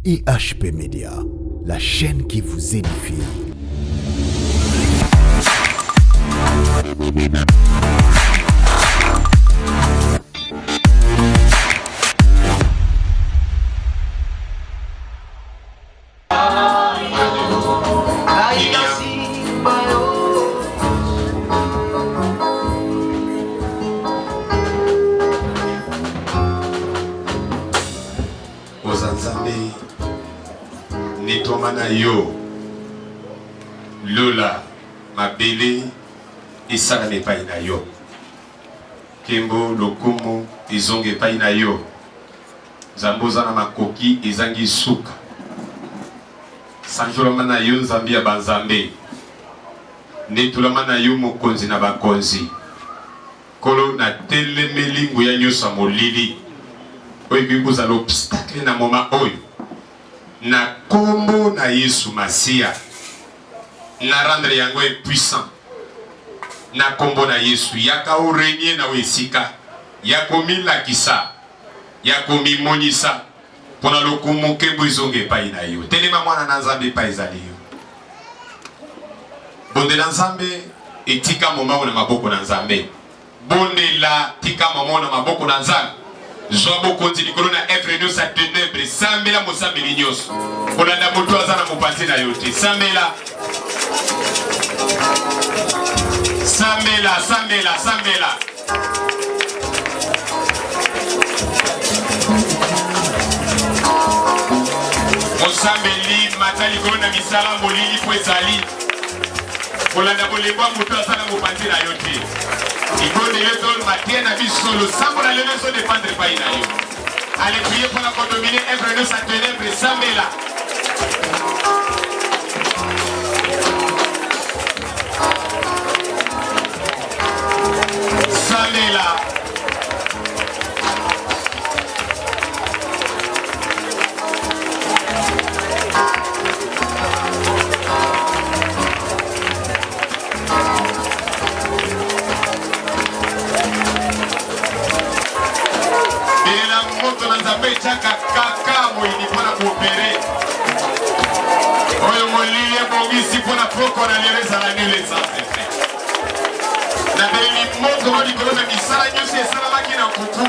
IHP Média, la chaîne qui vous édifie. Netwamana yo Lola mabele isala mepai na yo Kembo lokumu izonge pai na yo Zamboza na makoki izangi suka Sanjolama na yo nzambi ya banzambe Netulama na yo mokonzi na bakonzi Kolo na telemeli nguya nyosa molili Oyo bikuza l'obstacle na moma oyo na kombo na Yesu Masia na rendre yango puissant na kombo na Yesu yaka orenye na wesika yako milakisa yako mimonisa pona lokumu kembo izonge pai na yo telema mwana na nzambe pa ezali yo bondela nzambe etika moma na maboko na nzambe bondela tika moma na maboko na nzambe Zobo konti likolo na evre nyo sa ténèbre Sambela mosambeli nyoso Kolanda moto azana mopati na yote Sambela Sambela, Sambela, Sambela Mosambeli mata likolo na misala molili po ezali Kolanda molembo moto azana mopati na yote Ikonde yeto matin na bisolo sambo na lene so dépendre pas ina yo. Allez prier pour la condominer evre no sa ténèbre Sambela. Sambela. Chaka kaka moini pona kuopere Oyo molili ya bongisi pona poko na leleza la nile sanse Na beli moto noli kolona misala nyusi esala maki na kuku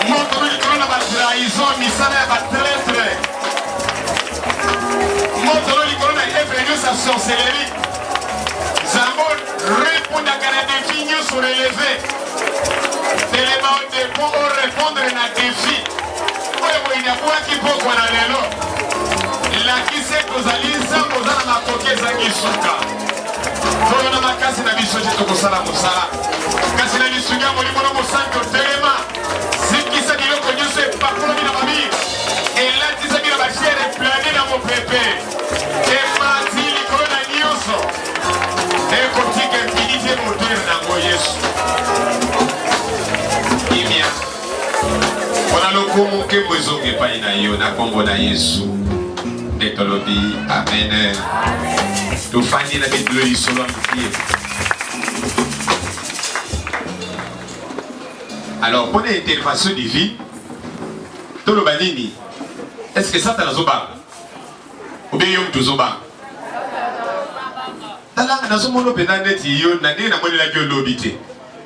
Moto noli kolona ba trahison misala ya ba traître Moto noli kolona evre nyusi a sorcellerie Zambo répondre à la défi nyusi relevé Téléma au dépôt au répondre na défi Oyo inakuwa kipoko na lelo Lakise kozali nzambo za na makoki ezangi suka Oyo na makasi na biso jeto kosala mosala Kasi na lisuga molimo na mosango telema Zikisa biloko nyuso epakolomi na mami Elatisa bila bashere plane na mopepe Emati likolo na nyonso Ekotike infinite moteur na ngo Yesu Pona lokumu kembo ezonge pai na yo na kombo na Yesu Netolobi amen Tufandi na bidlo isolo amukie Alors pour l'intervention divine Tolo banini Est-ce que ça t'as zoba Ou bien yom tu zoba Talanga na zomono penaneti yo na nena mwele la yo lobite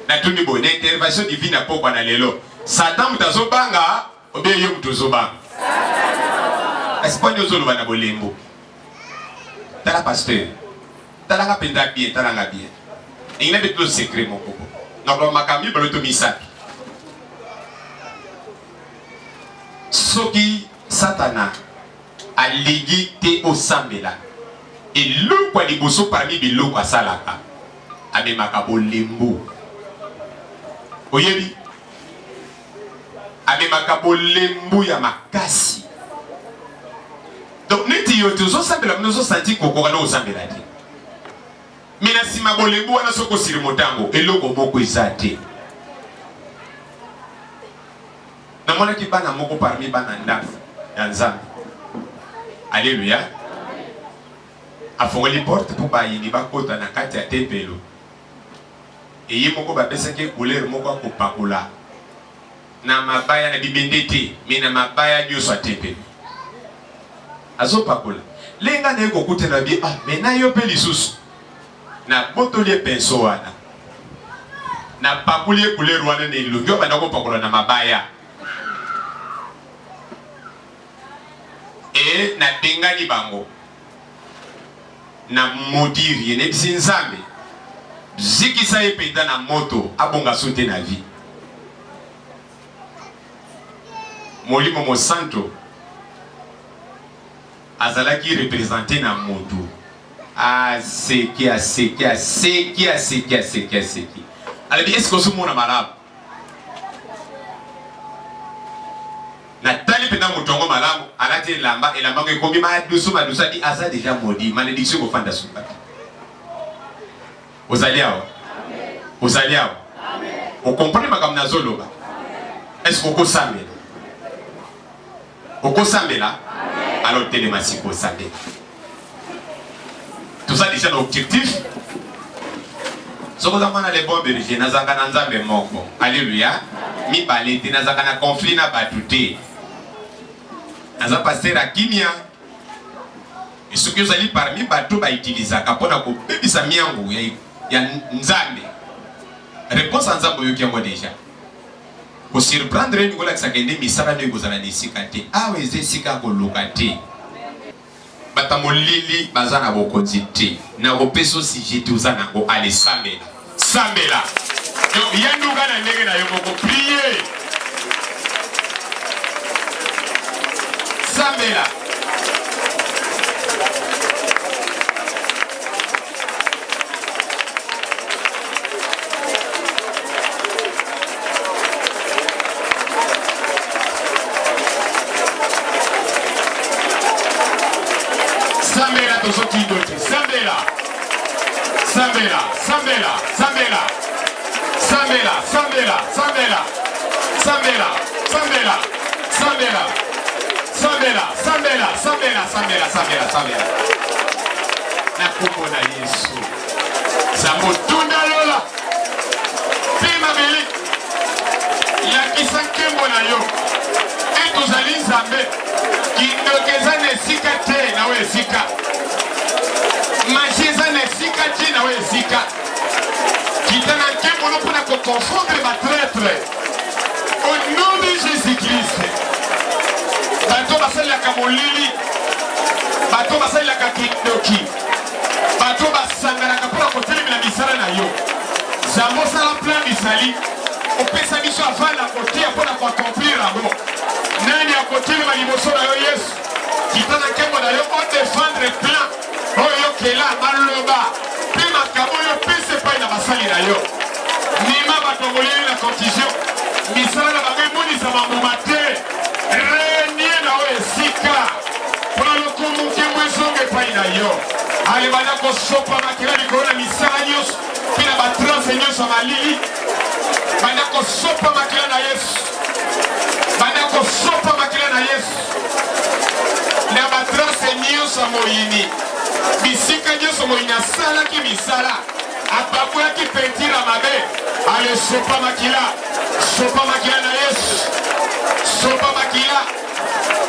Na tuni bo intervention divine na pokwa na lelo Satan mutazobanga obie yo mutuzobanga Espanye ozolo bana bolembo Tala pasteur Talanga penda bien talanga bien Ingina beto secret mon koko Noklo makami baloto misapi Soki Satana aligi te osambela Eloko liboso parmi biloko asalaka Amemaka bolembo Oyebi Amemaka bolembu ya makasi Donc neti yo tozo sambela mnozo santi kokoka no sambela te Mina sima bolembu wana soko siri motango eloko moko izate Namona ki bana moko parmi bana ndafu ya nzambe Alléluia Afongoli porte pour bayini bakota na kati ya tempelo Eye moko bapesaki couleur moko akopakula na mabaya na bibendete mais na mabaya Dieu soit tempé azopakola lenga na yeko kutela bi mais na yo pe lisusu na botoli penso wana na pakuli couleur wana ne lungyo bana ko pakola na mabaya et na dengani bango na modiri ne bisinzambe zikisa ependa na moto abonga sote na vie Molimo Mosanto azalaki représenté na moto seki alabi est-ce que somo na malabu na tali pena mutongo malamu alati elamba ko ekomi madusu di aza déjà maudit malédiction ko fanda suka ozali awa amen o comprendre makam na zoloba est-ce que okosambela alors télématique au salé tout ça déjà l'objectif soko zamana les bons berger nazaka na nzambe moko alléluia mi balete nazaka na conflit na batute naza passer à kimia et ce que vous allez parmi bateau ba utiliser kapona ko bebisa miangu ya nzambe réponse à nzambe yoki yango déjà pour surprendre ni gola kisakende misala no gozana ni sikate awe ze sika ko lokate batamolili bazana bokoti te na opeso si jetu uzana ko ale sambela yo yanduka na ndenge na yo ko prier sambela Sambela na kuko na Yesu sambo tunda lola pima beli ya kisankembo na yo etozali nzambe kindokeza na esika te na we esika majeza na esika te na we esika kitana nkembo no mpona koconfondre batraître au nom de Jésus-Christ bato basalelaka molili bato basalelaka kindoki bato basanganaka mpona kotelemela misala na yo zambo osala plein misali opesa biso avanda koteya mpona koaccomplir yango nani akotelema liboso na yo Yesu kitana nkembo na yo odefendre plein oyo yokela baloba mpe makambo oyo opesa epai na basali na yo nima bato moleli na confusion misala na bango emonisama mbuma te renie na oyo esika mpona lokumu nkembo ezonga epai na yo ale banda kosopa makila likolo na misala nyonso mpe na batranse nyonso ya malili banda kosopa makila na Yesu banda kosopa makila na Yesu na batranse nyonso ya moyini bisika nyonso moyini asalaki misala apakolaki pentire ya mabe ale sopa makila na Yesu sopa makila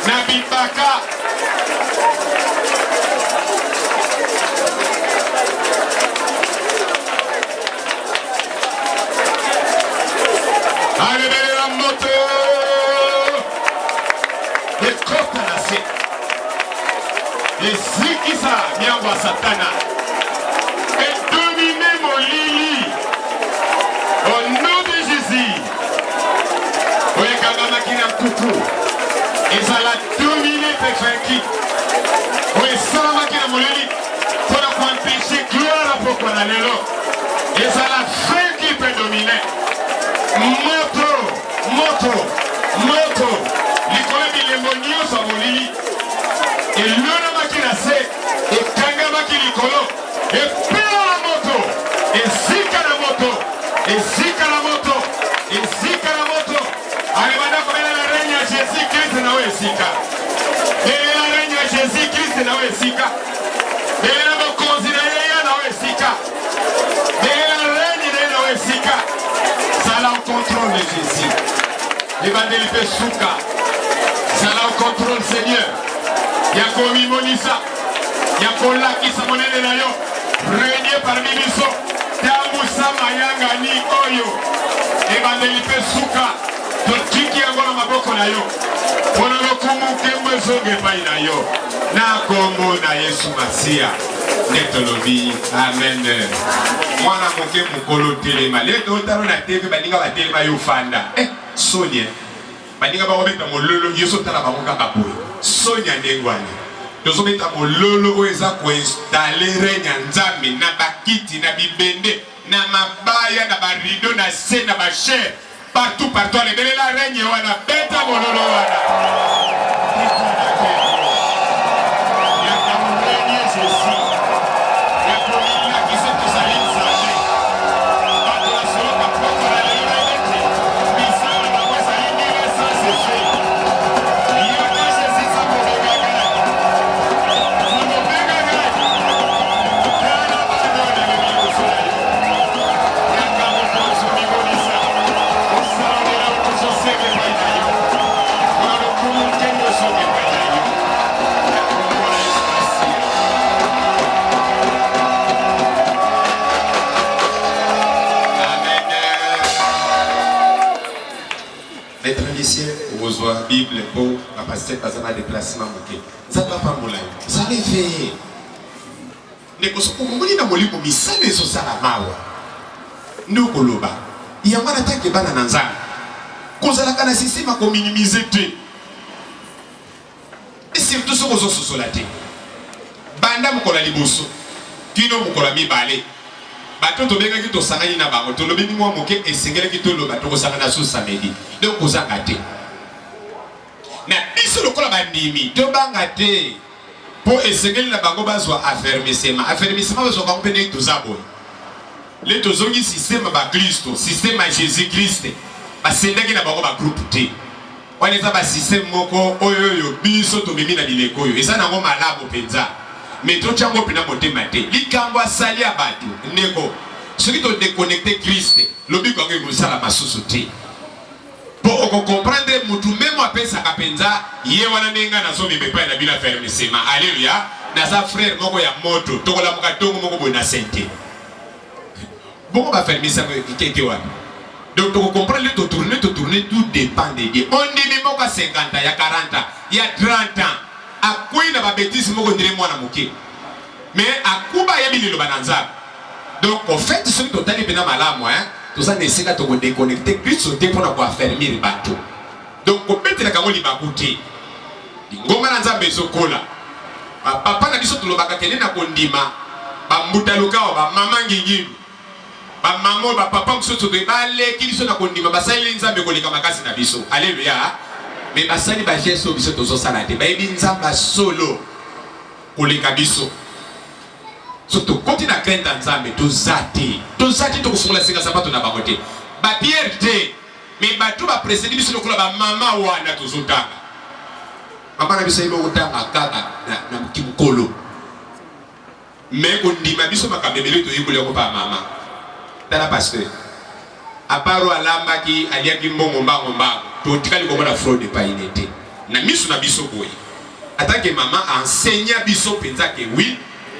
na bibaka alebela moto ekota na se ezikisa miango ya satana edomine molili au nom de Jésus oyekangamaki na nkuku ezala domine pe vaincu oyo esalamaki na molili mpona koempêche gloire apokwa na lelo ezala vaincu pe domine moto likolo bilembo nyonso ya molili elonamaki na se ekangamaki likolo epela na moto ezika na moto alebanda kobela na règne ya Jésus Christ na oyo esika belela règne ya Jésus Christ na oyo esika belela bokonzi na ye na oyo esika belela règne na ye na oyo esika zala en contrôle de Jésus ebandeli mpe suka zala au contrôle Seigneur ya komimonisa ya kolakisa monene na yo renie parmi biso tambusa mayangani oyo ebandeli mpe suka totiki yango na maboko na yo mpona lokumu nkembo ezonga epai na yo na kombo na Yesu Masiya nde tolobi amen. Mwana moke mokolo telema leto otalo na tv baninga batelema yo fanda sonia baninga bakobeta mololo yeso tala bango kaka boye sonia ndengwani tozobeta mololo oyo eza koinstale renya nzambe na bakiti na bibende na mabaya na barido na se na bashere partout alebelela renye wana beta mololo wana la Bible pour passer par un déplacement. Ça va pas mouler. Ça les fait. Ne kosopo muli na moli misale so sala mawa. Ndokoloba. Il y a pas d'attaque bana nanza. Kozala kana système ko minimiser te. Et surtout so kozo so solate. Banda mukola liboso. Kino mukola mibale. Bato to benga ki to sangani na bango to lobi ni mwa moke esengele ki to loba to ko sangana so samedi. Donc kozanga te. Na biso lokola bandimi to banga te po esengeli na bango bazwa affermissement bazwa bango pene to zabo le to zongi système ba Kristo système à Jésus Christ ba sendaki na bango ba groupe te wana eza ba système moko oyo biso to mimi na bileko yo eza nango malabo penza mais to chango pena motema te likambo asali abatu ndeko soki to déconnecter Christ lobi ko ngi musala masusu te pour comprendre mutu même apesa kapenza ye wana nenga na so mepepa na bila fermissement alléluia na sa frère moko ya moto tokola mukatongo moko bona sente bon ba fermissement keke wana donc to comprendre to tourner tout dépend de Dieu on dit même moko 50 ans ya 40 ans ya 30 ans akui na ba bêtise moko ndire mwana moke mais akuba ya bililo bananza donc en fait ce que totali pena malamu tout ça nécessite de déconnecter Christ pour pouvoir fermer le bateau. Donc, on peut te la camoli bakouté. Ngoma nanza besokola. Papa na biso tulobaka kene na kondima. Ba mutaluka ba mama ngingi. Ba mamo ba papa msoto de bale ki biso na kondima basali nzambe koleka makasi na biso. Alléluia. Mais basali ba gesto biso tozo salate. Ba ebi nzamba solo koleka biso. Surtout quand il a craint ensemble, tout zati tout sur la séquence pas tout na bakote. Ba pierre te, mais ba tout ba précéder biso lokola ba mama wana to zotanga. Mama na biso ibo utanga kaka na kimukolo. Mais on dit ma biso makabebele to yibole ko pa mama. Tala pasteur. Aparo alamba ki aliaki mbongo mbangomba to tikali ko na fraude pa inete. Na miso na biso boy. Atake mama enseigne biso penza ke oui.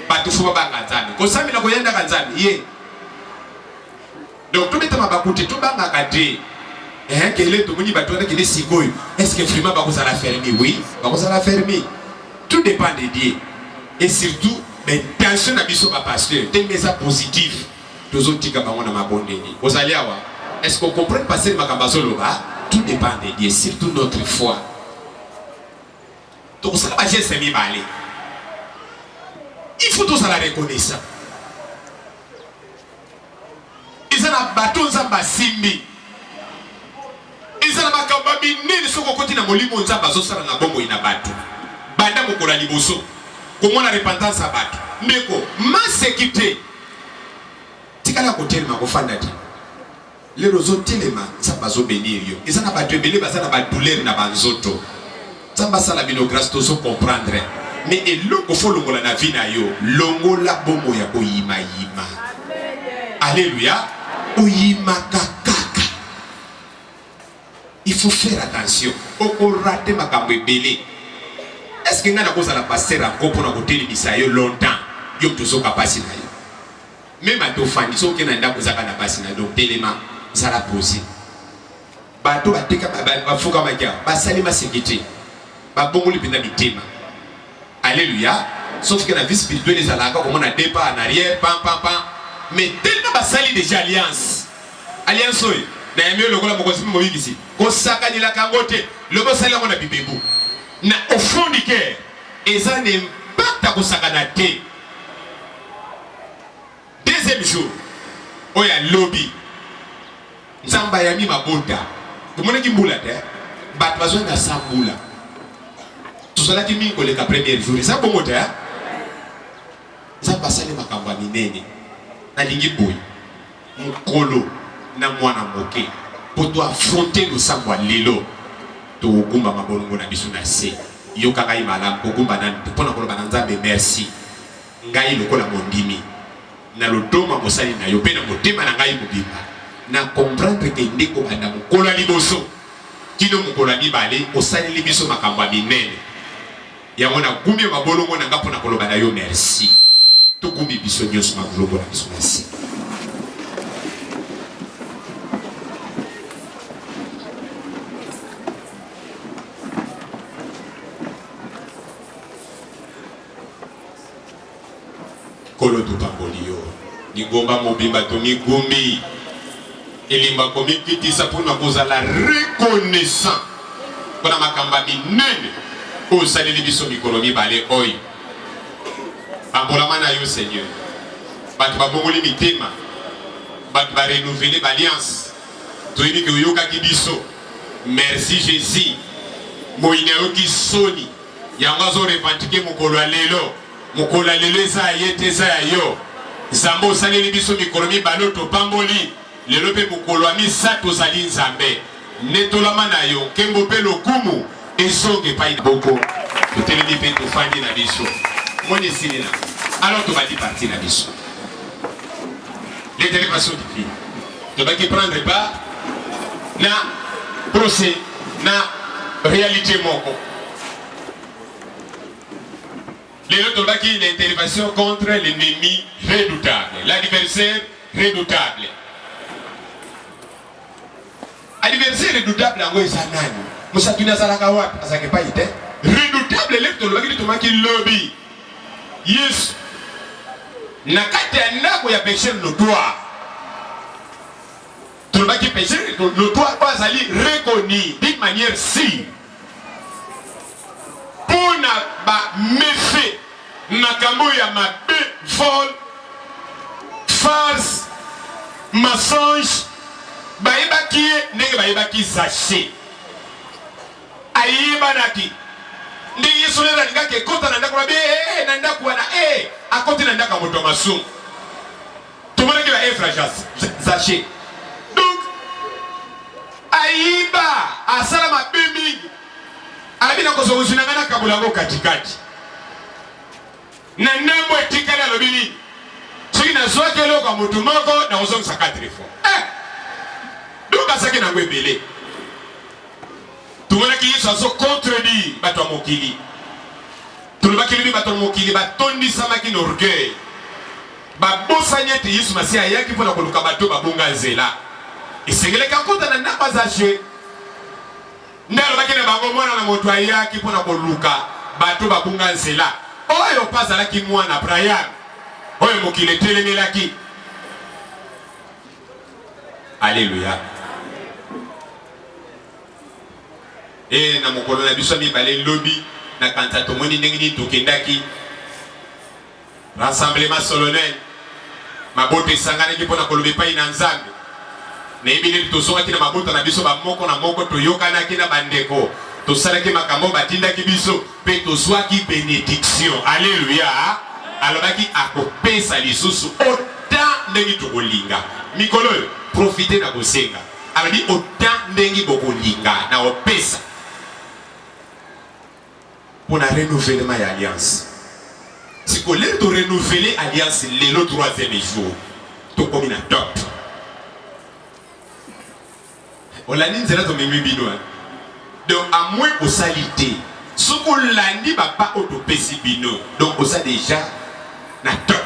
Batufuba banga nzambe kosami na koyenda ka nzambe ye donc to metama bakuti to banga kade kele to muni batu kele sikoyo est-ce que vraiment bakoza la fermer oui bakoza la fermer tout dépend de Dieu et surtout l'intention na biso ba pasteur te message positif tozotika bango na mabondeni ozali awa est-ce qu'on comprend passer makambazolo ba tout dépend de Dieu surtout notre foi donc ça va juste mi balé. Il faut tous à la reconnaissance. Ils ont un bâton zamba simbi. Ils ont un makababi nini soko koti na molimo nzamba zo sala na bombo ina batu. Banda mokola liboso. Comment la repentance à batu. Meko, ma sécurité. Tikala kotel ma kofanda ti. Les rozo telema zamba zo bénir yo. Ils ont un batu belé bazana ba douleur na banzoto. Zamba sala bino grâce to so comprendre. Mais et l'eau faut longola na vie na yo longola bomo ya oyima yima. Alléluia. Oyima kakaka. Il faut faire attention. Oko raté makambo ebele. Est-ce que nga na kozala pasteur encore pour na kotelemisa yo longtemps? Yo tozoka pasi na yo. Même à tofandi soki na ndako zaka na pasi na donc telema sala poser. Bato bateka bafuka makia basali masekete. Babongoli penda bitema. Alléluia. Sauf que la vie spirituelle les alaka comme on a deux pas en arrière, pam pam pam. Mais tellement basali déjà alliance. Alliance oui. Na yemio lokola mokosi mo bikisi. Ko saka ni la kangote. Lobo sala mona bibebu. Na au fond du cœur. Et ça n'impacte ko saka na te. Deuxième jour. Oya lobby. Nzamba yami mabota. Kumona kimbula te. Bat bazon na sambula. Tout cela qui m'y collègue à première jour. Ça bon moteur. Ça passe les makamba minene. Na lingi boy. Mukolo na mwana moke. Pour toi affronter le sambwa lelo. To gumba mabongo na biso na se. Yo kaka imala ko gumba na pona ko bananza be merci. Ngai lokola mondimi. Na lotoma mosali na yo pe na motema na ngai mobimba. Na comprendre que ndeko banda mukolo liboso. Kino mukolo mibale osali libiso makamba minene. Yamona gumi mabolongo na ngapo na koloba na yo merci. To gumi biso nyos mabolongo na biso merci. Kolo to pamboli yo. Ni gomba mobimba to ni gumi. Elimba komi kitisa pona kozala reconnaissant. Kona makamba minene. Oh, salut les bisous mikolomi balé oi. Ambolama na yo Seigneur. Bat ba bongoli mitema. Bat ba renouveler l'alliance. To yini ke yoka ki biso. Merci Jésus. Moine yo ki soni. Yanga zo revendiquer mokolo lelo. Mokolo lelo za yete za yo. Zambo salut les bisous mikolomi balo to pamboli. Lelo pe mokolo ami sato zali nzambe. Netolama na yo kembo pe lokumu. Et so que pas beaucoup. Tu te le dis tu fais na biso. Mon destiné là. Alors tu vas dire partir na biso. Les délégations du pays. Tu vas qui prendre pas na procès na réalité moko. Les autres va qui l'intervention contre l'ennemi redoutable, l'adversaire redoutable. Adversaire redoutable en ça nani. Musakina salaka wapi asake pa ite redoutable lecto lobaki tomaki lobby yes na kati ya ndako ya péché notoire tolobaki péché notoire pas ali reconnu d'une manière si pona ba méfait makambo ya mabe vol farce mensonge baibaki ndenge baibaki sachet ayibanaki ndi Yesu leza ngake kota na ndako be na ndako na akoti na ndako moto masu tumone ke ba frachas sachet donc ayiba asala mabemi abina ko solution ngana kabulango katikati na ndambo etikala lobini soki na zoke loko moto moko na ozongisa 4 fois donc asaki na ngwebele. Tout le monde qui est contredit bato mokili. Tout le monde qui dit bato mokili batondi samaki n'orgueil. Ba bosanyete Yesu masia yaki pona koluka bato babunga zela. Isengele kakota na ndapa zache. Ndalo bakene bango mwana na moto ayaki pona koluka bato babunga zela. Oyo pazala ki mwana Brian. Oyo mokili telemelaki. Alléluia. Et na mokolo na biso mi balé lobby na kanta to moni ndengini to kendaki rassemblement solennel mabote sangane ki pona kolobe pa ina nzambe na ibili to songa ki na mabota na biso ba moko na moko to yokana ki na bandeko to salaki makambo batinda ki biso pe to swa ki bénédiction. Alléluia. Alobaki akopesa lisusu autant ndengi to kolinga mikolo profiter na bosenga alobi autant ndengi bokolinga na opesa pour un renouvellement d'alliance. Si vous voulez renouveler l'alliance le 3e jour, tout comme une top. olandi nzela to mimi bino donc à moins au salité ce qu'on landi papa autopesi bino donc au ça déjà na top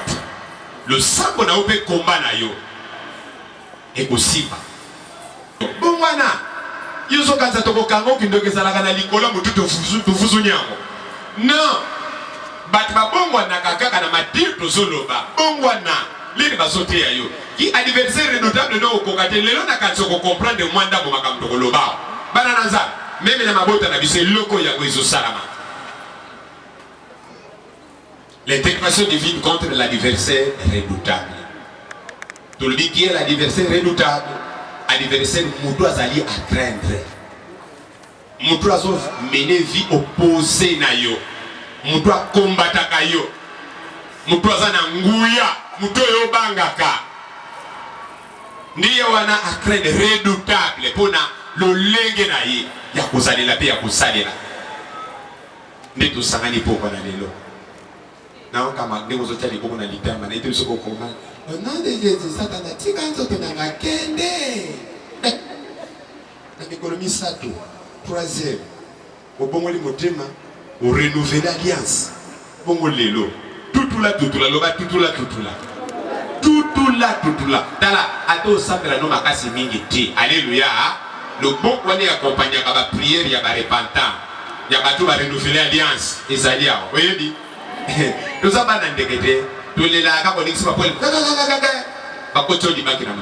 le sang qu'on a opé combat na yo et aussi bon wana yo so kanza to kokango kindoke salaka na likola mututo fuzu nyango non bat ba bongwana kaka na matir to zoloba bongwana lini basote ya yo ki adversaire notable no kokate lelo na kanzo ko comprendre mwanda mo makamto ko loba bana nanza même na mabota na bise loko ya goizo salama l'intervention divine contre l'adversaire redoutable. Tout le dit qui est l'adversaire redoutable, adversaire mutu azali à craindre. Mutu azo mener vie opposée na yo. Mutu a combataka yo. Mutu azana nguya, mutu yo bangaka. Ndiye wana à craindre redoutable pona lolenge na ye ya kuzalela pe ya kusalela. Ndeto sangani poko na lelo. Non, kama ndeko zote alikoko na litama na ite bisoko koma. Au nom de Jésus, Satan a tika nzoto na ngakende. Na mikolomi sato. Troisième. Au bongoli motema, au renouveler alliance. Bongo lelo. Tutula. Loba tutula. Tutula. Tala, ato sambela no makasi mingi ti. Alléluia. Le bon wani accompagné par la prière, il y a des repentants. Il y a tout à renouveler alliance. Isaïa. Vous voyez dit? Nous avons un décret. Tous les là, quand on dit que c'est pas pour pas pour tout le monde qui n'a pas.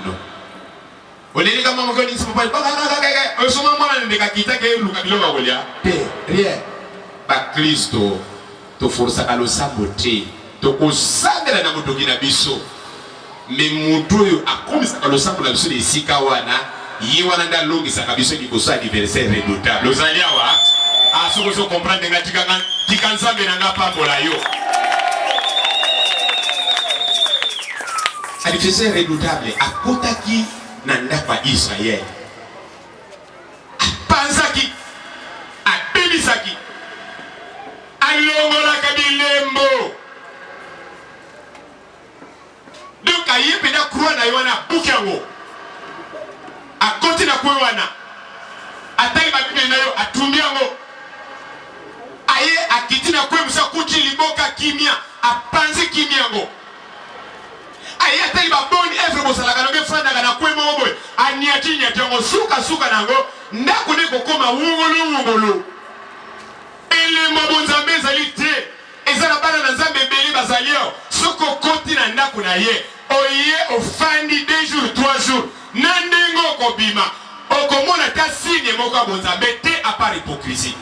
On est les gars, on dit que c'est pas pour on se moment là, les gars qui t'a que Lucas Bilo va voler. Rien. Pas Christo. To force à le saboter. To osandela na moto qui na biso. Mais moto yo a comme ça le saboter na biso de sikawana. Yewana nda longi sa kabiso qui kosa adversaire redoutable. Los aliawa. Ah, ce que je comprends, c'est que tu cansa benanga pambola yo. Adversaire redoutable, à Kotaki, nanda pa Israël. À Panzaki, à Bibisaki, à Longola Kabilembo. Donc, à Yepena Kouana Yoana Bukango, à côté de Kouana, à Taïba Bibenayo, à Tumbiango. Aye akitina kwe musa kuti liboka kimia apanze kimiango aye atali ba boni evre bosala kana be fanda kana kwe mobo aniatinya tongo suka nango ndako ne kokoma wungolo ele mabonzambe zalite ezana bana na nzambe beli bazalio soko koti na ndako na ye oye ofandi 2 jours 3 jours nandengo kobima okomona ta signe moko bonzambe te à part hypocrisie.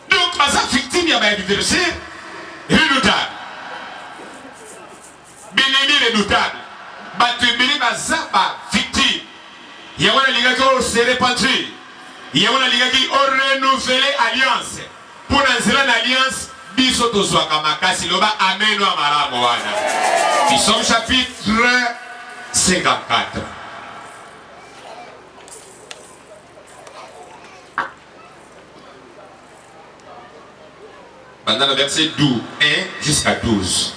Donc, ma victime, il y a un adversaire redoutable. Bien-aimé redoutable. Batubili bazaba victime. Il y a un liga qui s'est répandu. Il y a un liga qui a renouvelé alliance. Pour lancer l'alliance, bisoto zwaka makasi loba amen wa maramo wana. Psalm chapitre 54. Pendant le verset 12, 1 jusqu'à 12.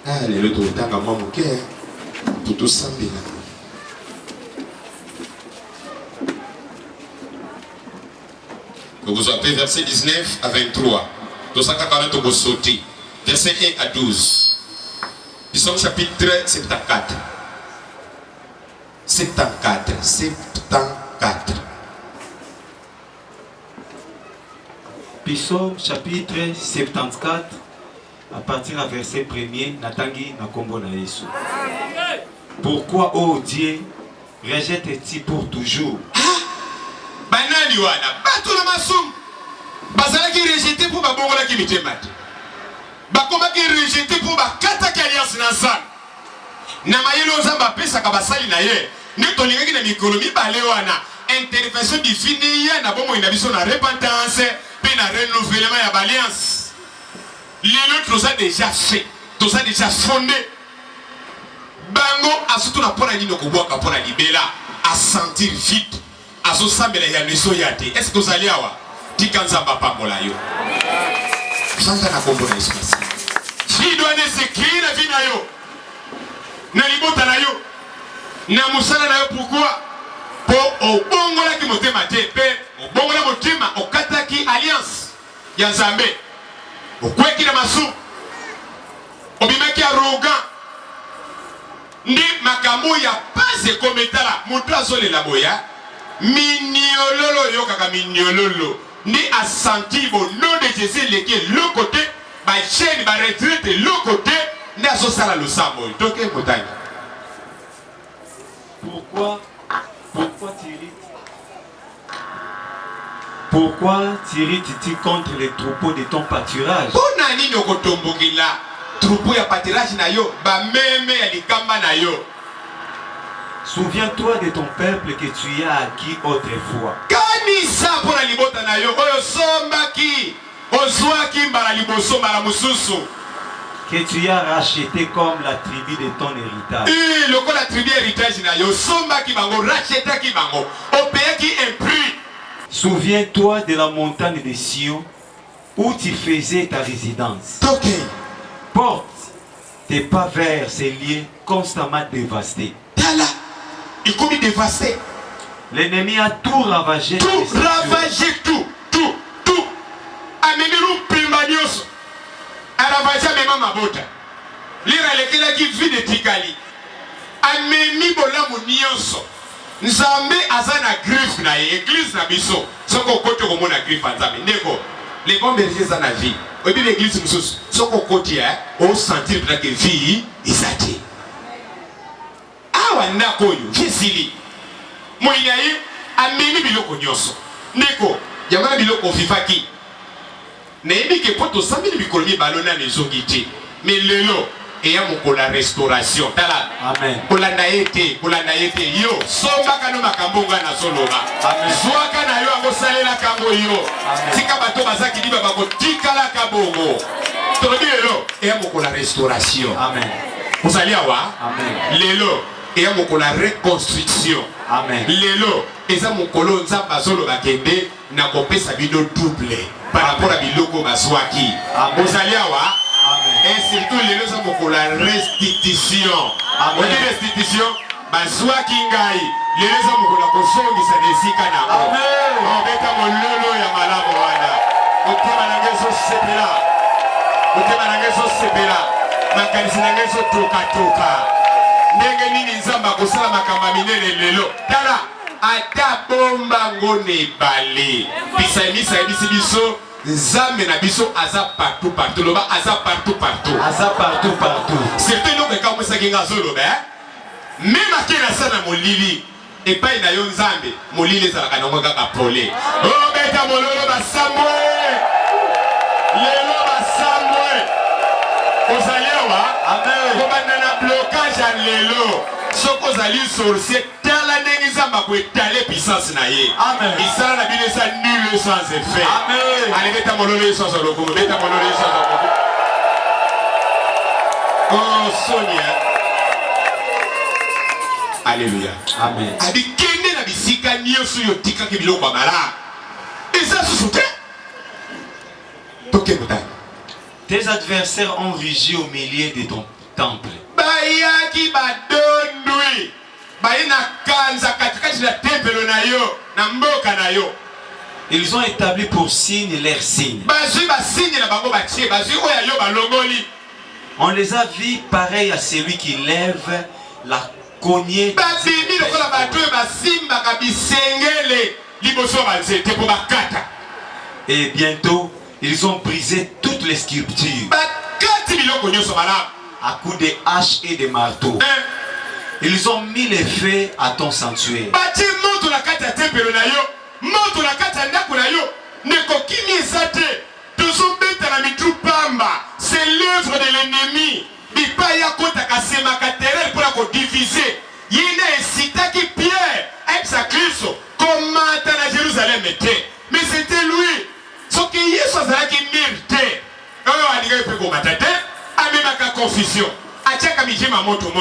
Allez, le tour d'un gamin mon cœur. Tout samedi là. Vous appelez verset 19 à 23. Tout ça, quand vous sautez. Verset 1 à 12. Psalm chapitre 74. 74. Psaume chapitre 74 à partir du verset 1er Natangi Nakombo na Yesu. Pourquoi, ô Dieu, rejettes-tu pour toujours? Banani wana, bato na masum. Bazala qui rejeté pour babongola qui mitemate. Bakoma qui rejeté pour bakata ki alliance na san. Na mayelo zamba pesa ka basali na ye. Ne tolinga ki na mikolomi bale wana. Intervention divine ya na bomo ina biso na repentance. Na renouvellement ya alliance. Lelo tout ça déjà fait, tout ça déjà fondé. Bango asutu na pona nino ko boka pona libela a sentir vite. Azo sambela ya leso yate. Est-ce que vous allez awa? Tikanza papa mola yo. Santa na kombo na espasi. Fi doane se créer na vie na yo. Na libota na yo. na musala na yo pourquoi po obongola ki motema te pe obongola motema okataki alliance ya Nzambe okweki na masu obimaki arrogant ndi makambo ya pase kometala mutu azolela boya miniololo yo kaka miniololo ni a senti bon nom de Jésus leke le côté ba chaîne ba retraite le côté ni azo sala le sambo donc montagne. Pourquoi t'irrites-tu contre les troupeaux de ton pâturage? Pona nini okotombokila troupeau ya pâturage na yo ba meme ya likamba na yo. Souviens-toi de ton peuple que tu as acquis autrefois. Kanisa pona libota na yo oyo sombaki ozwaki mbala liboso mbala mususu. Que tu as racheté comme la tribu de ton héritage. Le ko la tribu héritage na yo sombaki bango rachetaki bango opeyaki impris. Souviens-toi de la montagne de Sion où tu faisais ta résidence. Okay. Porte tes pas vers ces lieux constamment dévastés. Tala, il commis dévasté. L'ennemi a tout ravagé. Tout ravagé, tout. Ameniru Pimbanios. Aravaja mema mabota. Lira lekela ki vide tikali. Ameni bolamu nyonso. Nzambe azana griffe na église na biso. Soko kote ko mona griffe nzambe. Ndeko. Les bons bergers za na vie. Obi l'église mususu. Soko kote o sentir na ke vie izati. Awa ndako yo jesili. Moyinayi ameni biloko nyonso. Ndeko. Yamana biloko fifaki. Nebi ke poto sambili bikolomi balona nezongi te. Mais lelo eya mokola restauration. Tala. Amen. Kolanda yete yo. Somba kano makambonga na soloba. Amen. Zwaka na yo ango salela kambo yo. Amen. Tika bato bazaki diba bako tikala kabongo. Tolobi lelo eya mokola restauration. Amen. Osalia wa? Amen. Lelo eya mokola reconstruction. Amen. Lelo eza mokolo nzamba solo bakende na kopesa bino double par rapport à biloko baswaki. Osalia wa? Amen. Et surtout lelo eza mokola restitution. Amen. Odi restitution baswaki ngai lelo eza mokola kosongisa nesika na ko. Amen. Obeta mololo ya malamu wana. Otema na ngeso sepela. Otema na ngeso sepela. Makanisi na ngeso toka. Ndenge nini nzamba kosala makamba minene lelo. Tala ata bomba ngone bale. Bisaimisa ebisi biso nzambe na biso aza partout. Loba aza partout. Aza partout. C'était nous que mwesa kinga zolo be. Même akena sana molili. Epai na yo nzambe molili ezalaka na ngaka kapole. Oh beta mololo basambwe. Lelo basambwe. Ozalewa? Amen. Kobanda na blocage à lelo. Soko zali sorcier tala ndenge nzamba ko étaler puissance na ye. Amen. Isala na bino sa nul sans effet. Amen. Allez beta mololo sans lokumu, beta mololo sans lokumu. Oh Sonia. Alléluia. Amen. Abi kende na bisika nyoso yo tika ke biloko mala. Eza susute. Toke mutani. Tes adversaires ont rugi au milieu de ton temple. Bayaki badondwi. Bayina kanza katikati na temple na yo, na mboka na yo. Ils ont établi pour signe leurs signes. Bazui ba signe na bango batie, bazui oya yo balongoli. On les a vus pareil à celui qui lève la cognée. Babimi lokola bato ba simba ka bisengele liboso ba nzete po bakata. Et bientôt, ils ont brisé toutes les sculptures Bakati biloko nyoso malamu. à coups de haches et de marteaux. Ils ont mis les feux à ton sanctuaire. Bati moto na kati ya temple na yo, moto na kati ya ndako na yo, neko kimi ezate. Tozobeta na mitu pamba, c'est l'œuvre de l'ennemi. Bipaya kota kasema katerel pour la diviser. Yina esitaki Pierre, exa Kristo, komata na Jérusalem était. Mais c'était lui. Ce qui est soit qui mérite. Oyo adiga pe ko matate, amemaka confusion. Achaka mijima moto.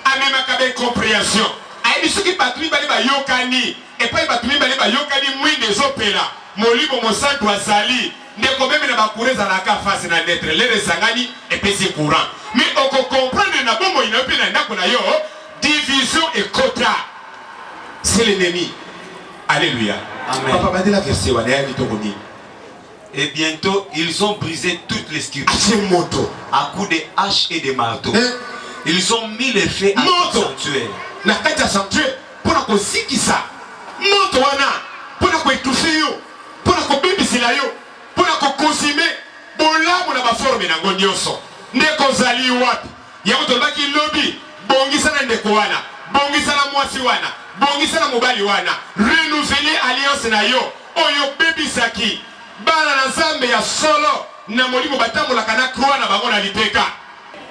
Amemaka be compréhension. Ayi soki batumi bali ba yokani, et pas batumi bali ba yokani mwinde zopela. Molibo mosantu azali. Ndeko meme na bakureza na ka face na lettre les sangani et pesi courant. Mais on comprendre na bombo ina pe na ndako na yo, division et quota. C'est l'ennemi. Alléluia. Amen. Papa m'a dit la verset. Et bientôt, ils ont brisé toutes les sculptures à coups de haches et de marteaux. Ils ont mis les faits à tout sanctuaire. Nakata sanctuaire pour la kosikisa. Moto wana pour la koétouffer yo, pour la kobibisila yo, pour la consommer. Bolamu na ba forme na ngonyoso. Ndeko zali wapi? Yango tolbaki lobby. Bongisa na ndeko wana. Bongisa na mwasi wana. Bongisa na mobali wana. Renouveler alliance na yo. Oyo bebisaki. Bana na Nzambe ya solo na molimo batambolaka na croix na bango na lipeka.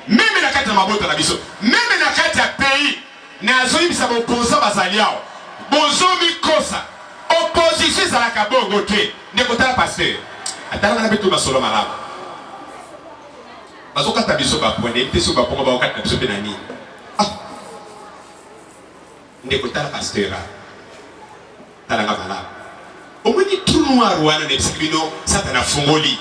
Meme na kati ya mabota na biso. Meme na kati ya pays. Na azoyibisa boposa bazali yao. Bozomi kosa. Opposition ezalaka bongo te. Ndeko tala pasteur. Atala na beto basolo malamu. Bazokata biso bapone. Mte so baponga bakata biso pe na nini. Ndeko tala pasteur. Tala nga malamu. Omoni trou noir wana ne bisikibino satana fungoli.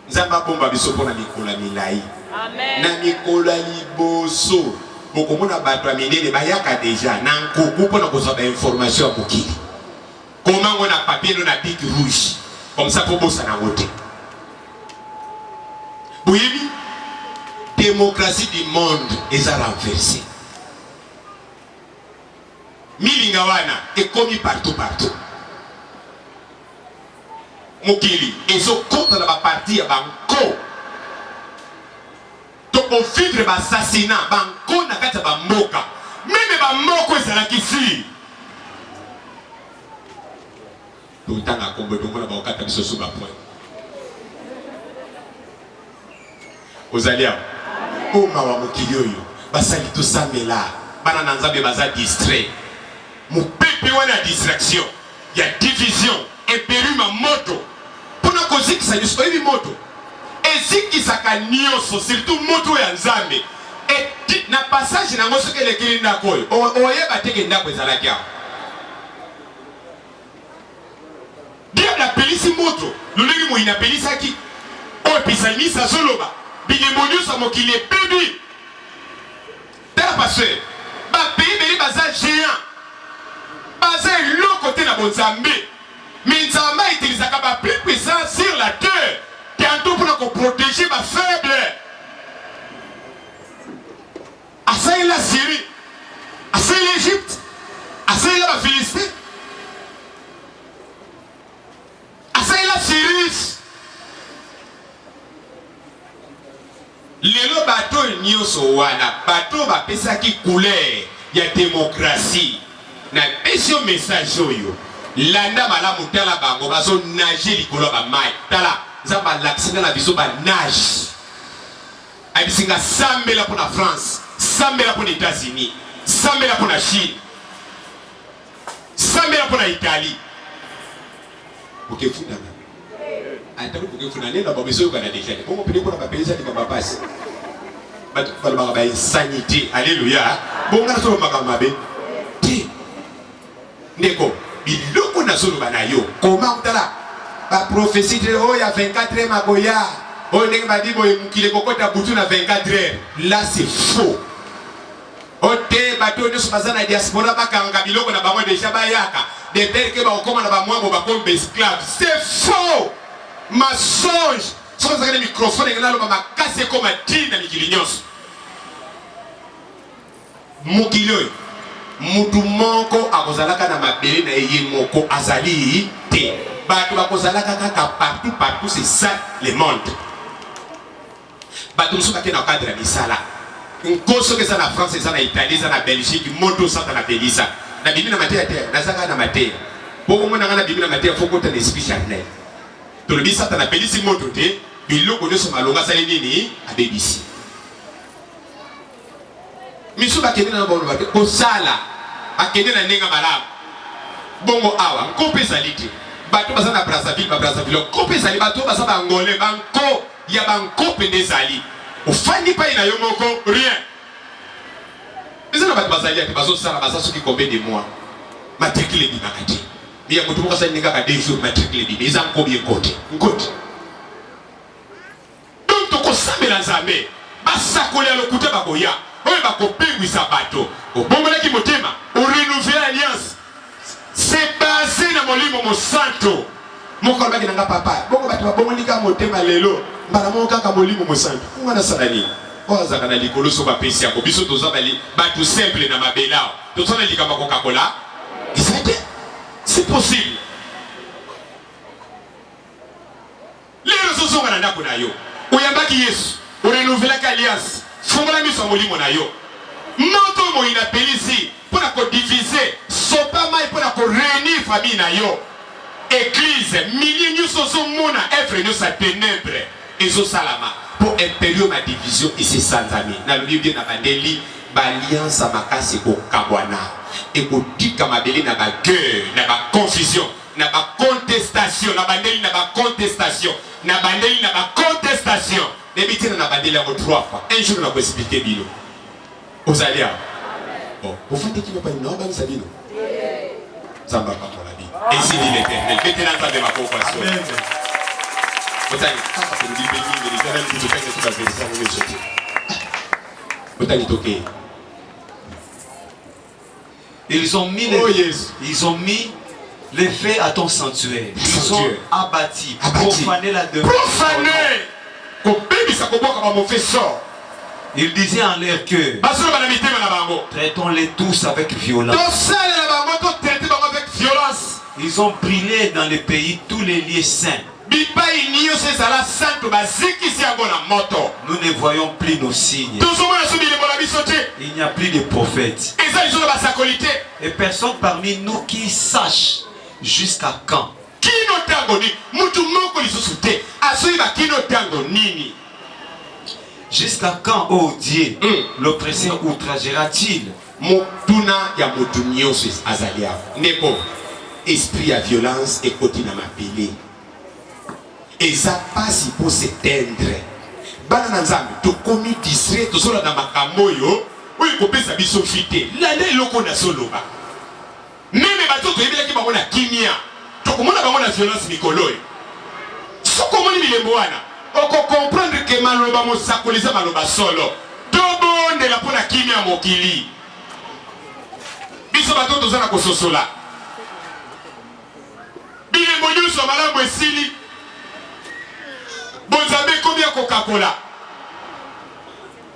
Nzamba bomba biso pona mikola milai. Amen. Na mikola liboso. Bokomona bato ya minene bayaka deja na nkuku pona kozwa ba information ya mokili. Comment on a papier dans la bic rouge. Comme ça pour bosser na wote. Oui, démocratie du monde est renversée. Milingawana est commis partout. Mokili, et ce contre la partie à Banco. Donc on filtre l'assassinat, Banco n'a qu'à Bamboka. Même Bamoko est à la Kissi. Tout le temps à combo de mon avocat à sous ma point. Aux alliés, oh mawa Mokili, basali tout ça, mais là, banananza de baza distrait. Mon pépé ou la distraction, il y a division, et péru ma moto. Pour la cause qui s'agit de moto. Et si qui s'accagnosse, surtout moto et Nzambe. Et na passage na ngoso que les kilinda koy. Oye bateke ndako ezalakia. Diable la pelisi moto. Lulegi mo ina pelisa ki. O pisani sa soloba. Bilemonyo sa mokile baby. Tala passeur. Ba pays beli baza géant. Basé l'autre côté de Bonzambe. Mais Nzambe utilise la plus puissant sur la terre. Tantôt pour nous protéger les faibles. Assez la Syrie. Assez l'Égypte. Assez la Philistin. Assez la Syrie. Les bateaux nyoso wana. Bateau va pesa qui couleur. Il y a démocratie. Na pesio message yo landa malamu tala bango bazo nager likolo ba mai tala zamba l'accident la biso ba nage abisinga sambela pour la France, sambela pour les États-Unis, sambela pour la Chine, sambela pour l'Italie. OK funda na atako OK funda nenda ba biso kana déjà bon on peut pour ba payer ça de ba passe ba tout ba insanité. Alléluia. Bon ngana so makamba be Ndeko, biloko na solo banayo. Comment utala? Ba prophétie de oh ya 24 heures magoya. Oh ndenge ba dibo mukile kokota butu na 24 heures. Là c'est faux. Ote bato de subazana diaspora bakanga biloko na bango déjà bayaka. De père que ba okoma na ba mwambo ba comme esclave. C'est faux. Mensonge. Sans que le microphone ngana lo ba makase comme dit na mikilinyos. Mukilo mutu moko akozalaka na mabele na ye moko azali te bato bakozalaka kaka partout c'est ça le monde bato musu bakena cadre ya misala nkoso ke za na France za na Italie za na Belgique moto sata na Belisa na bibi na mateya te na zaka na mateya boko mona ngana bibi na mateya foko ta l'esprit charnel to le bi sata na Belisi moto te biloko de so malonga sali nini abebisi misu bakende na bono bake kosala akende na nenga malamu bongo awa nkope salite bato baza na Brazzaville nkope sali bato baza ba ngolé banko ya bankope ndezali ofandi pa ina yo moko rien ezana bato bazali ate bazo sala baza soki combien de mois matricule bi makati biya mutu moko sali ninga ka 2 jours matricule bi eza combien côté ngoti donc to ko sambela Nzambe basakola lokuta bakoya oyo bakopengwisa bato obongolaki motema orenouvele alliance. C'est basé na molimo mosanto. Moko alobaki nanga papa bongo bato babongonika motema lelo mbala moko kaka molimo mosanto ngana sala nini ozaka na likolo so bapesi yako biso toza bali bato simple na mabelao toza na likamba Coca-Cola. C'est possible. Lelo zozonga na ndako na yo oyambaki Yesu orenouvela alliance fongola miso molimo na yo moto mo inapelisi pona ko diviser sopa mai pona ko réunir famille na yo. Église, milliers nous sommes mona œuvre nous sa ténèbres et zo salama pour impérieux ma division et c'est sans amis. Na le bien na bandeli alliance makasi ko kabwana et ko tika mabeli na ba guerre, na ba confusion, na ba contestation, na bandeli na ba contestation, na bandeli na ba contestation. Débité na bandeli à 3 fois. Un jour on va expliquer bilo. Vous allez à bon, vous faites qui ne pas une organe ça bilo. Ça va pas. Et si dit l'Éternel, maintenant ça de ma compassion. Amen. Ils ont mis les faits à ton sanctuaire. Ils ont abattu, profané la demeure. Ils disaient en leur cœur, traitons-les tous avec violence. Ils ont brûlé dans le pays tous les lieux saints. Nous ne voyons plus nos signes. Il n'y a plus de prophètes. Et personne parmi nous qui sache jusqu'à quand. Jusqu'à quand, oh Dieu, l'oppresseur outragera-t-il? Esprit à violence et continue à m'appeler. Et ça passe pour s'éteindre. Bana nzambe to komi distrait to sola na makamoyo oyi ko pesa biso fité. L'année loko na soloba. Même bato to yebela ki bamona kimia. To komona bamona violence mikoloy. Soko moni bilembo wana. Oko comprendre que maloba mo sakoliza maloba solo. To bonde la pona kimia mokili. Biso bato to zana ko sosola. Bilembo nyuso malamu esili. Bonzambe combien Coca-Cola.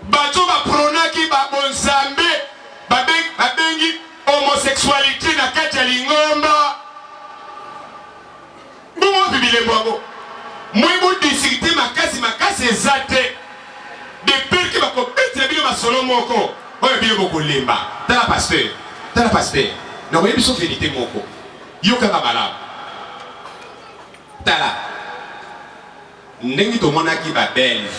Bato ba pronaki ba bonzambe babengi homosexualité na kati ya lingomba. Bongo bibilembo ngo. Mwibu districté makasi ezate. De peur ki bako beti bino masolo moko. Oyo bino boko lemba. Tala pasteur. Na oyebi so vérité moko. Yoka na malamu. Tala. Ndenge tomonaki ba belge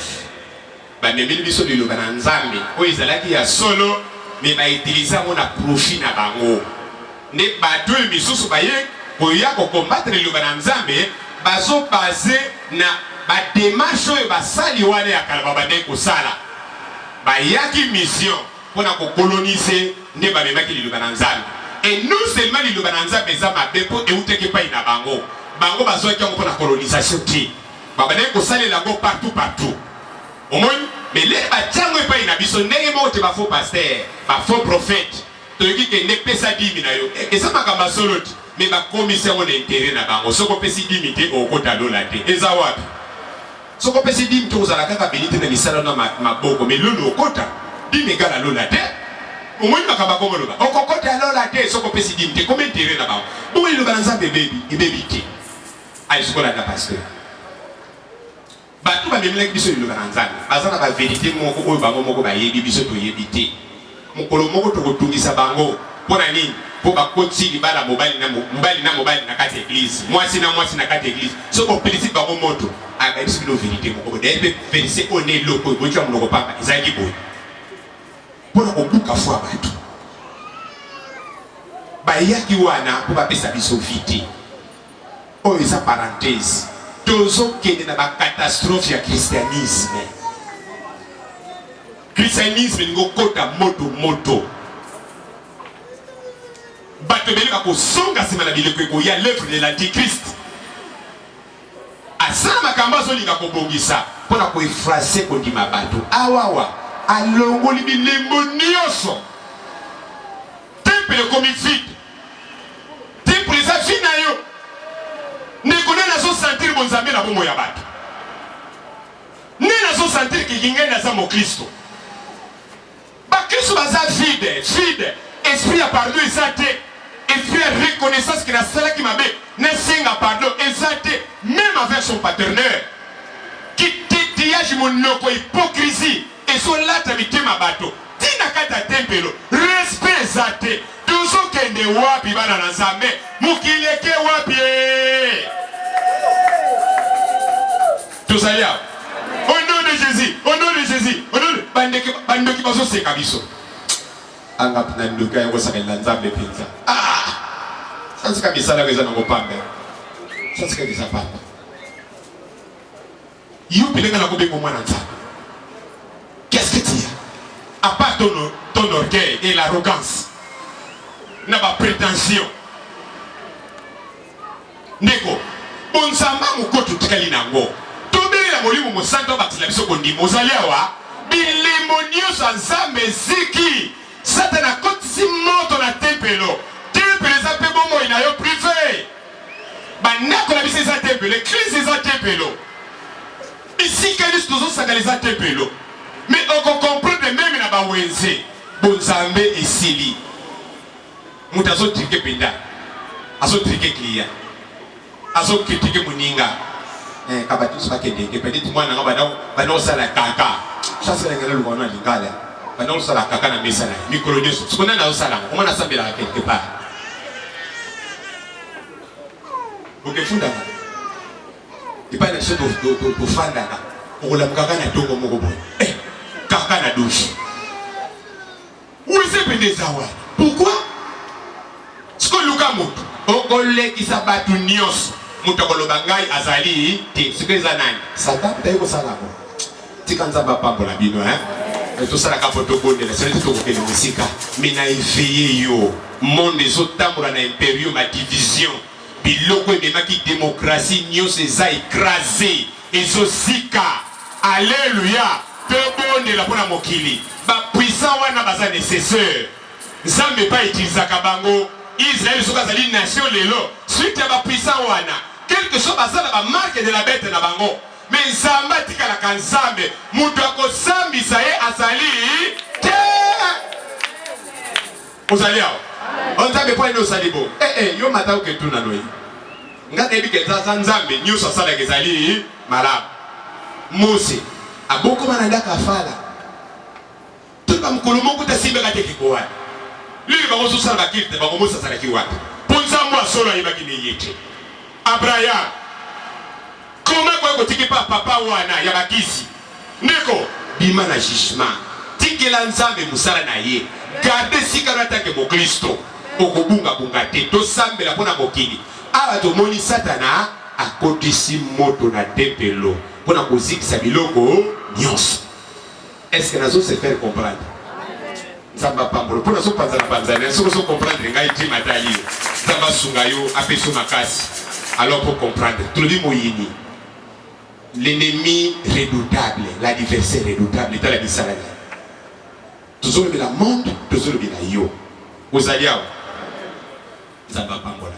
bamemeli biso liloba na nzambe oyo ezalaki ya solo me bautiliza ngo na profit na bango nde bato oyo misusu baye koya kokombattre liloba na nzambe bazo base na bademarshe oyo basali wana ya kala babandeki kosala bayaki mission mpona kokolonize nde bamemaki liloba na nzambe et non seulement liloba na nzambe eza mabe mpo euteki epai na bango bazwaki yango mpona colonisation te babandeki kosalela ngo partout omoni mais les batiango epai na biso ndenge moko te bafaux pasteur bafaux prophète toyoki kende pesa 10 na yo eza makambo ya solo te mais bakomisi yango na intérêt na bango soki opesi 10 te okota lola te eza wapi soki opesi 10 te ozala kaka beli te na misala na maboko mais lolo okota 10 egala lola te omoni makambo akomoloba okokota lola te soki opesi 10 te koma intérêt na bango bongo liloba na nzambe ebebi te ayisokolanda pasteur bato bamemelaki biso liloba na nzambe baza na bavérité moko oyo bango moko bayebi biso toyebi te mokolo moko tokotungisa bango mpona nini mpo bakoti libala mobali na mobali na kati église mwasi na mwasi na kati église soki opelisi bango moto abayebi biso bino vérité moko daye mpe verité oyo na eloko oyo boyokila monoko pamba ezalaki boye mpona kobuka fwa bato bayaki wana mpo bapesa biso vite oyo eza parenthèse tozokende na bakatastrophe ya christianisme ngokota moto bato ebele bakosonga nsima na bileko ekoya l'œuvre de l'antichrist asala makambo azolinga kobongisa mpona koefrase kondima bato awawa alongoli bilembo nyonso. Temple comme vide. Temple eza vide na yo. Nekone nazo sentir bonzambe na bomo ya bato. Ne nazo sentir ki kingai na za mo Kristo. Ba Kristo baza vide, vide. Esprit à pardon ezate. Esprit à reconnaissance que la sala qui m'a bé ne singa pardon ezate. Même avec son partenaire. Qui tétiage mon noko hypocrisie. Et son lata mitema bato. Tina kata tempelo. Respect ezate. Tuzo kende wapi bana na nzambe. Mukileke wapi. Tout ça y a. Au nom de Jésus, au nom de Jésus, au nom de Bandoki Baso Sekabiso. Angap Nanduka et Wasakela Nzambe Pinza. Ah! Ça c'est comme ça la raison de mon père. Ça c'est comme ça papa. You pilenga la kobe pour moi dans ça. Qu'est-ce que tu as? À part ton orgueil et l'arrogance. N'a pas prétention. Neko, bon samba mukotu tukali nango. Tobeli la molimo mosanto bakila biso kondi mozalia wa bilemonio sa nzambe ziki. Satana kotisi moto na tempelo. Tempelo za pe bomo ina yo privé. Banako na biso za tempelo, crise za tempelo. Ici kalis tozo sakaliza tempelo. Mais on comprend même na ba wenze. Bonzambe esili. Mutazo trike pinda. Azo trike client. Azo critiquer muninga. Kabatu spa kende ke peut-être moi na bana sala kaka. Ça c'est ngala lu bona lingala. Bana sala kaka na mesala. Micronews. Sikona na sala. Comment na sambela quelque part. OK funda. Ipa na cheto to fanda ka. Ola mkaka na tongo moko boy. Kaka na douche. Où est-ce que des awa? Pourquoi? Ce que Luka moto. Okole kisabatu nyos. Mutokoloba ngai azali te sikeza nani satan taiko sala ko tikanza ba pambola bino to sala ka poto bonde la sele to kokele musika mina éveillé yo monde ezotambola na impérium ma division biloko ememaki démocratie nyos eza écrasé ezosika alléluia to bonde la pona mokili ba puissant wana baza nécessaire nzambe pa utilisaka bango Israël soka zali nation lelo suite ya ba puissant wana quelque chose basala ba marque de la bête na bango mais nzamba tika la kanzambe mutu akosambi saye azali te ozali awo onzambe po ene osali bo yo mata oke tuna noi ngata ebi ke tsa nzambe nyuso asala ke zali malamu Mose aboko mananda kafala tuka mukulu moko tasimbe kate kikowa lili bango sosala bakirte bango Mose asala kiwata ponza mwa solo ayebaki ne yete Abraham comment quoi kotiki pa papa wana ya bakisi ndeko bima na jugement tikela nzambe musala na ye garde sikana tanke mo Kristo okobunga bunga te to sambela pona mokili awa to moni satana akotisi moto na tempelo pona kozikisa biloko nyonso. Est-ce que nazo se faire comprendre? Zamba pambolo pona so panza na panza so comprendre ngai ti matali zamba sungayo apeso makasi. Alors pour comprendre, tout le monde l'ennemi redoutable, l'adversaire redoutable, est à la missalade. Toujours le la monde, toujours le la yo. Vous allez à Zamba Pambola.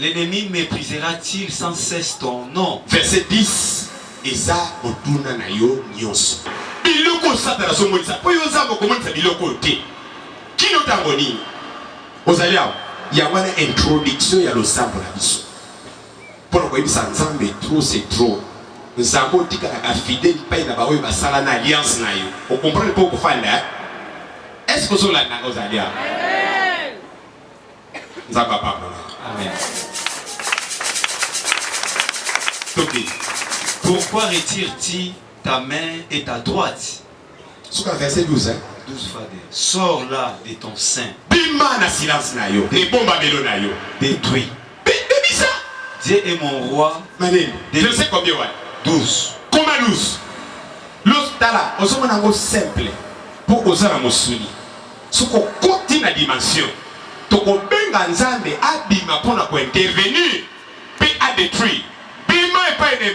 L'ennemi méprisera-t-il sans cesse ton nom? Verset 10. Eza otuna na yo nyonso. Biloko satana so monisa. Po yo za ko monisa biloko te. Kino tangoni. Ozali awo. Ya wana introduction ya losambo na biso. Pour ko ibisa nzambe trop c'est trop. Nzambo tika na fidèle pa na ba oyo basala na alliance na yo. O comprendre pas ko fanda. Est-ce que so la na ozali awo? Amen. Nzamba papa. Amen. Okay. Pourquoi retires-tu ta main et ta droite? Verset 12. 12 fois. Sors là de ton sein. Bima na silence na yo. Ne bomba belo na yo. Détruis. Bébisa. Dieu est mon roi. Mané. Je sais combien ouais. 12. Comment 12? L'autre tala. Osoma nango simple. Pour osana mosuni. Soko koti na dimension tokobenga nzambe abima mpona kointervenir mpe adétruire bima epai na